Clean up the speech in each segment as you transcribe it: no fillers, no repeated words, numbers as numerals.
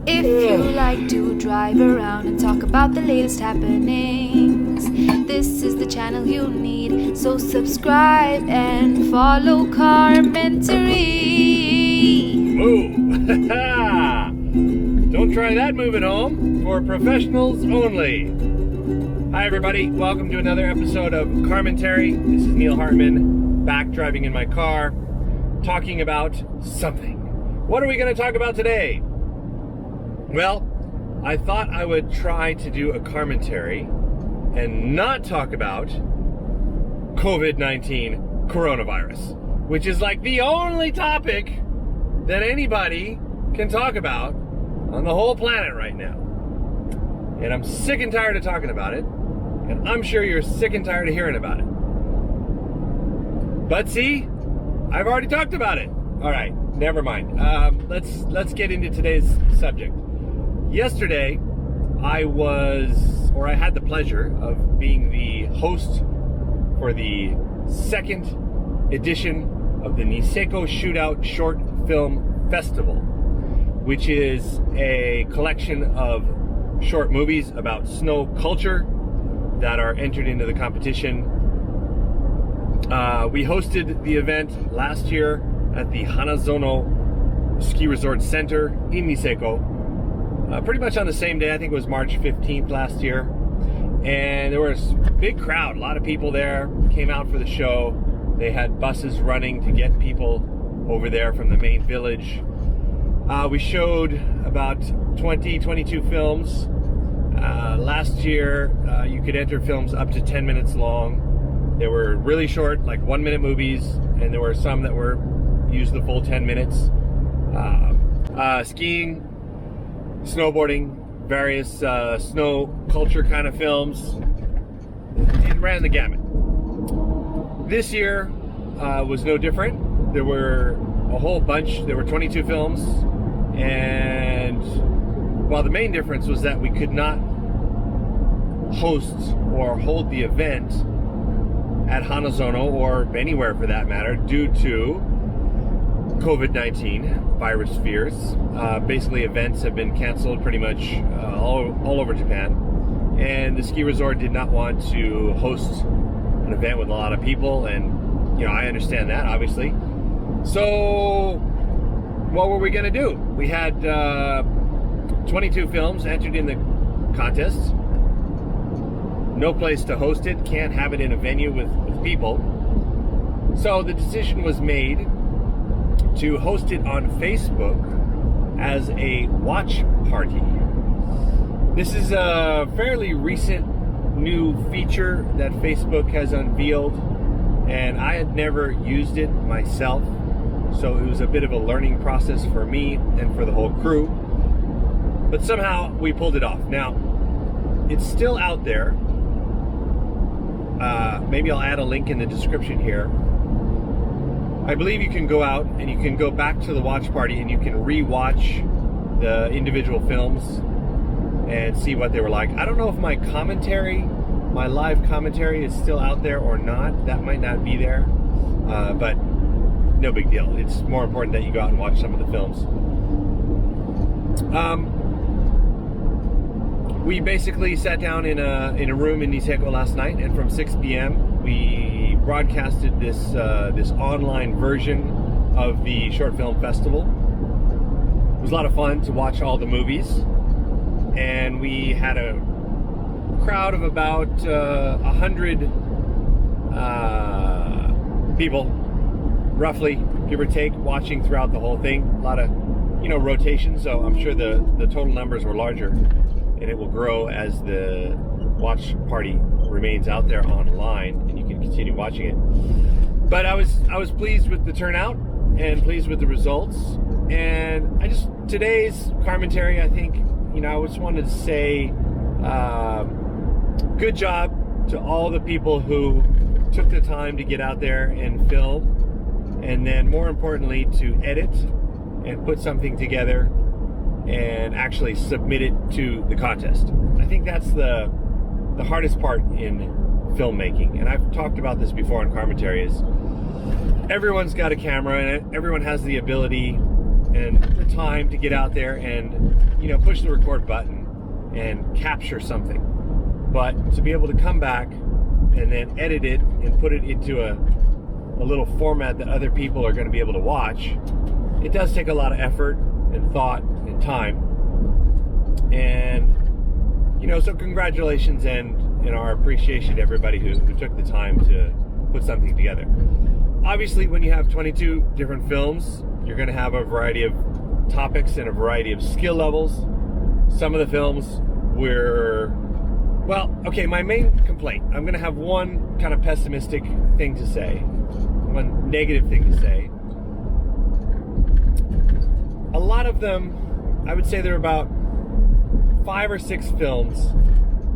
If you like to drive around and talk about the latest happenings, this is the channel you need. So subscribe and follow Carmentary. Move! Don't try that move at home. For professionals only. Hi everybody, welcome to another episode of Carmentary. This is Neil Hartmann, back driving in my car, talking about something. What are we going to talk about today? Well, I thought I would try to do a Carmentary and not talk about COVID-19 coronavirus, which is like the only topic that anybody can talk about on the whole planet right now. And I'm sick and tired of talking about it, and I'm sure you're sick and tired of hearing about it. But see, I've already talked about it. All right, never mind. Let's get into today's subject. Yesterday, I had the pleasure of being the host for the second edition of the Niseko Shootout Short Film Festival, which is a collection of short movies about snow culture that are entered into the competition. We hosted the event last year at the Hanazono Ski Resort Center in Niseko. Pretty much on the same day. I think it was March 15th last year. And there was a big crowd, a lot of people there, came out for the show. They had buses running to get people over there from the main village. We showed about 22 films. Last year, you could enter films up to 10 minutes long. They were really short, like 1-minute movies, and there were some that used the full 10 minutes. Skiing, snowboarding, various snow culture kind of films. It ran the gamut. This year was no different. There were a whole bunch. There were 22 films, and while the main difference was that we could not host or hold the event at Hanazono or anywhere for that matter due to COVID-19 virus fears. Basically, events have been canceled pretty much all over Japan, and the ski resort did not want to host an event with a lot of people, and I understand that, obviously. So what were we going to do? We had 22 films entered in the contest. No place to host it, can't have it in a venue with people. So the decision was made to host it on Facebook as a watch party. This is a fairly recent new feature that Facebook has unveiled, and I had never used it myself, so it was a bit of a learning process for me and for the whole crew, but somehow we pulled it off. Now, it's still out there. Maybe I'll add a link in the description here. I believe you can go out and you can go back to the watch party and you can re-watch the individual films and see what they were like. I don't know if my live commentary is still out there or not. That might not be there, but no big deal. It's more important that you go out and watch some of the films. We basically sat down in a room in Niseko last night, and from 6 p.m. we broadcasted this online version of the short film festival. It was a lot of fun to watch all the movies, and we had a crowd of about 100 people, roughly, give or take, watching throughout the whole thing. A lot of rotation, so I'm sure the total numbers were larger, and it will grow as the watch party remains out there online and you can continue watching it. But I was pleased with the turnout and pleased with the results, and today's Carmentary, I think I just wanted to say good job to all the people who took the time to get out there and film, and then more importantly to edit and put something together and actually submit it to the contest. I think that's the hardest part in filmmaking, and I've talked about this before on Carmentary, is everyone's got a camera and everyone has the ability and the time to get out there and, push the record button and capture something. But to be able to come back and then edit it and put it into a little format that other people are going to be able to watch, it does take a lot of effort and thought and time. And, so congratulations and our appreciation to everybody who took the time to put something together. Obviously, when you have 22 different films, you're going to have a variety of topics and a variety of skill levels. Some of the films were, my main complaint, I'm going to have one kind of pessimistic thing to say, one negative thing to say. A lot of them, I would say there are about 5 or 6 films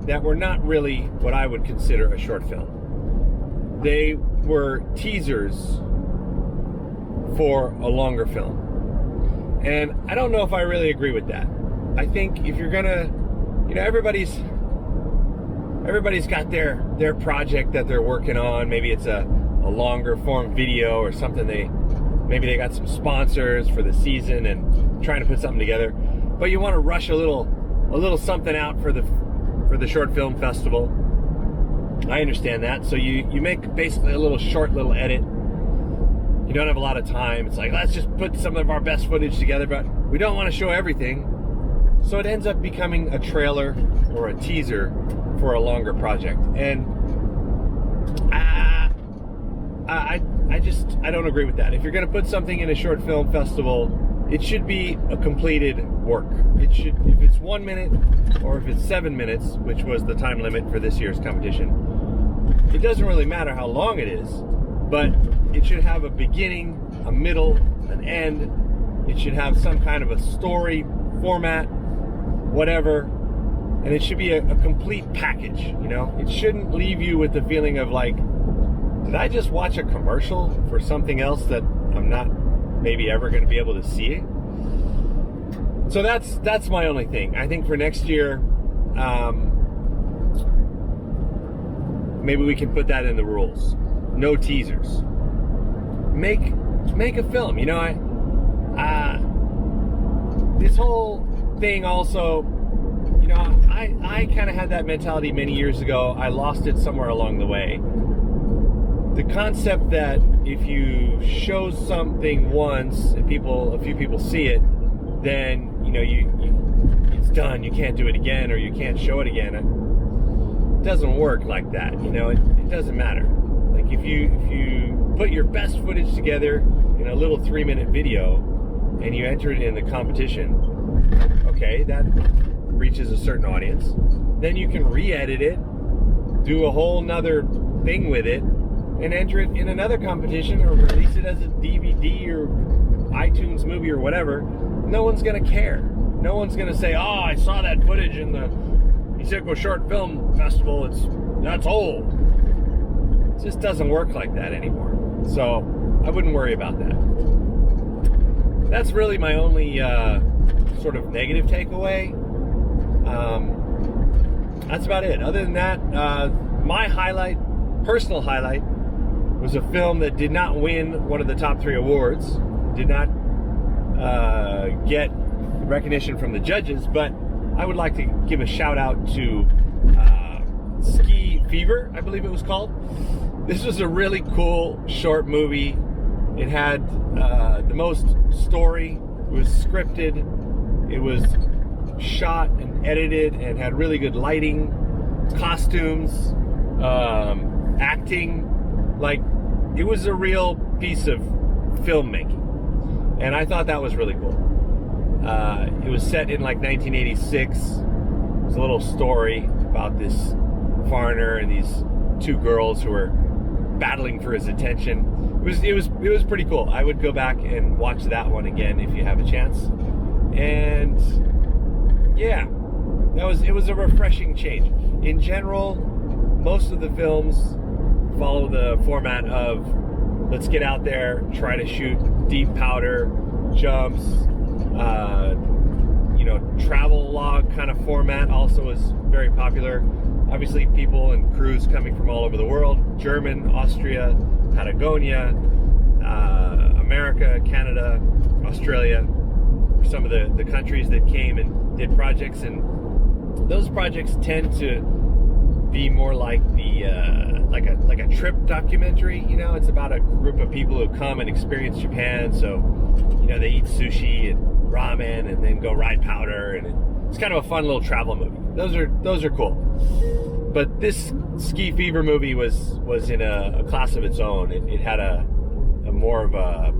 that were not really what I would consider a short film. They were teasers for a longer film. And I don't know if I really agree with that. I think if you're gonna, everybody's got their project that they're working on. Maybe it's a longer form video or something. Maybe they got some sponsors for the season and trying to put something together. But you want to rush a little something out for the short film festival. I understand that. So you make basically a short little edit. You don't have a lot of time. It's like, let's just put some of our best footage together, but we don't want to show everything. So it ends up becoming a trailer or a teaser for a longer project. And I don't agree with that. If you're going to put something in a short film festival, it should be a completed work. It should, if it's 1 minute or if it's 7 minutes, which was the time limit for this year's competition, it doesn't really matter how long it is, but it should have a beginning, a middle, an end. It should have some kind of a story, format, whatever, and it should be a complete package, It shouldn't leave you with the feeling of like, did I just watch a commercial for something else that I'm not maybe ever going to be able to see? So that's my only thing. I think for next year, maybe we can put that in the rules. No teasers. Make a film. This whole thing also, I kind of had that mentality many years ago. I lost it somewhere along the way. The concept that if you show something once and a few people see it, then it's done. You can't do it again, or you can't show it again. It doesn't work like that. It doesn't matter. Like if you put your best footage together in a little 3-minute video and you enter it in the competition, okay, that reaches a certain audience. Then you can re-edit it, do a whole nother thing with it, and enter it in another competition or release it as a DVD or iTunes movie or whatever. No one's going to care. No one's going to say, oh, I saw that footage in the Niseko Short Film Festival. That's old. It just doesn't work like that anymore. So I wouldn't worry about that. That's really my only sort of negative takeaway. That's about it. Other than that, my personal highlight, was a film that did not win one of the top 3 awards, did not get recognition from the judges, but I would like to give a shout out to Ski Fever, I believe it was called. This was a really cool short movie. It had the most story. It was scripted. It was shot and edited and had really good lighting, costumes, acting. Like, it was a real piece of filmmaking, and I thought that was really cool. It was set in like 1986. It was a little story about this foreigner and these 2 girls who were battling for his attention. It was pretty cool. I would go back and watch that one again if you have a chance. And yeah, it was a refreshing change. In general, most of the films follow the format of let's get out there, try to shoot deep powder, jumps, travel log kind of format also is very popular. Obviously, people and crews coming from all over the world, German, Austria, Patagonia, America, Canada, Australia, some of the countries that came and did projects, and those projects tend to be more like like a trip documentary. It's about a group of people who come and experience Japan. So they eat sushi and ramen and then go ride powder, and it's kind of a fun little travel movie. Those are cool. But this Ski Fever movie was in a class of its own. It had a more of a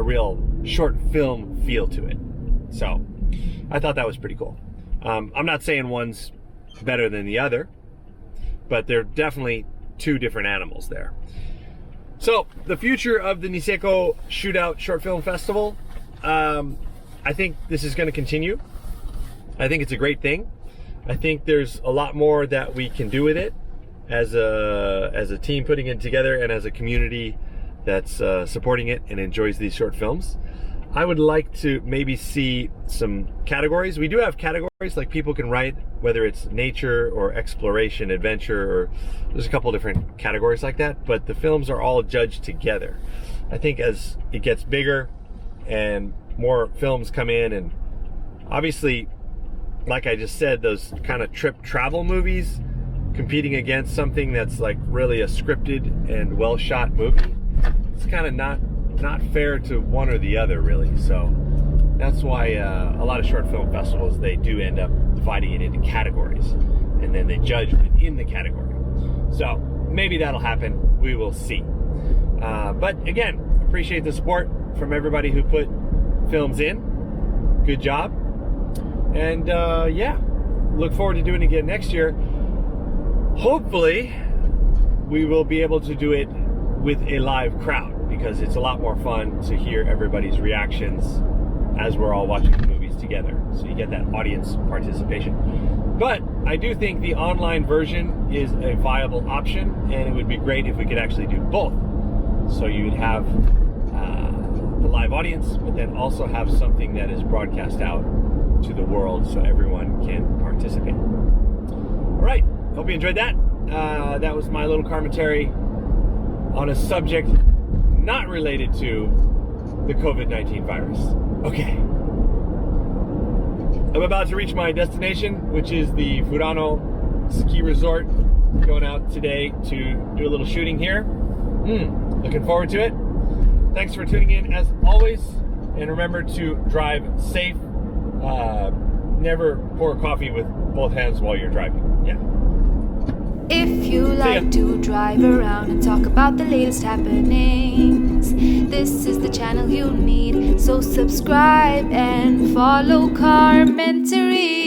real short film feel to it. So I thought that was pretty cool. I'm not saying one's better than the other, but they're definitely two different animals there. So the future of the Niseko Shootout Short Film Festival, I think this is going to continue. I think it's a great thing. I think there's a lot more that we can do with it as a team putting it together, and as a community that's supporting it and enjoys these short films. I would like to maybe see some categories. We do have categories, like people can write whether it's nature or exploration, adventure, or there's a couple different categories like that, but the films are all judged together. I think as it gets bigger and more films come in, and obviously, like I just said, those kind of trip travel movies competing against something that's like really a scripted and well shot movie, it's kind of not fair to one or the other, really. So that's why a lot of short film festivals, they do end up dividing it into categories, and then they judge within the category. So maybe that'll happen. We will see. But again, appreciate the support from everybody who put films in. Good job. And yeah, look forward to doing it again next year. Hopefully we will be able to do it with a live crowd, because it's a lot more fun to hear everybody's reactions as we're all watching the movies together. So you get that audience participation. But I do think the online version is a viable option, and it would be great if we could actually do both. So you'd have the live audience, but then also have something that is broadcast out to the world so everyone can participate. All right, hope you enjoyed that. That was my little commentary on a subject not related to the COVID-19 virus. Okay. I'm about to reach my destination, which is the Furano ski resort. Going out today to do a little shooting here. Looking forward to it. Thanks for tuning in as always, and remember to drive safe. Never pour coffee with both hands while you're driving. Yeah. If you like to drive around and talk about the latest happenings, this is the channel you need. So subscribe and follow Carmentary.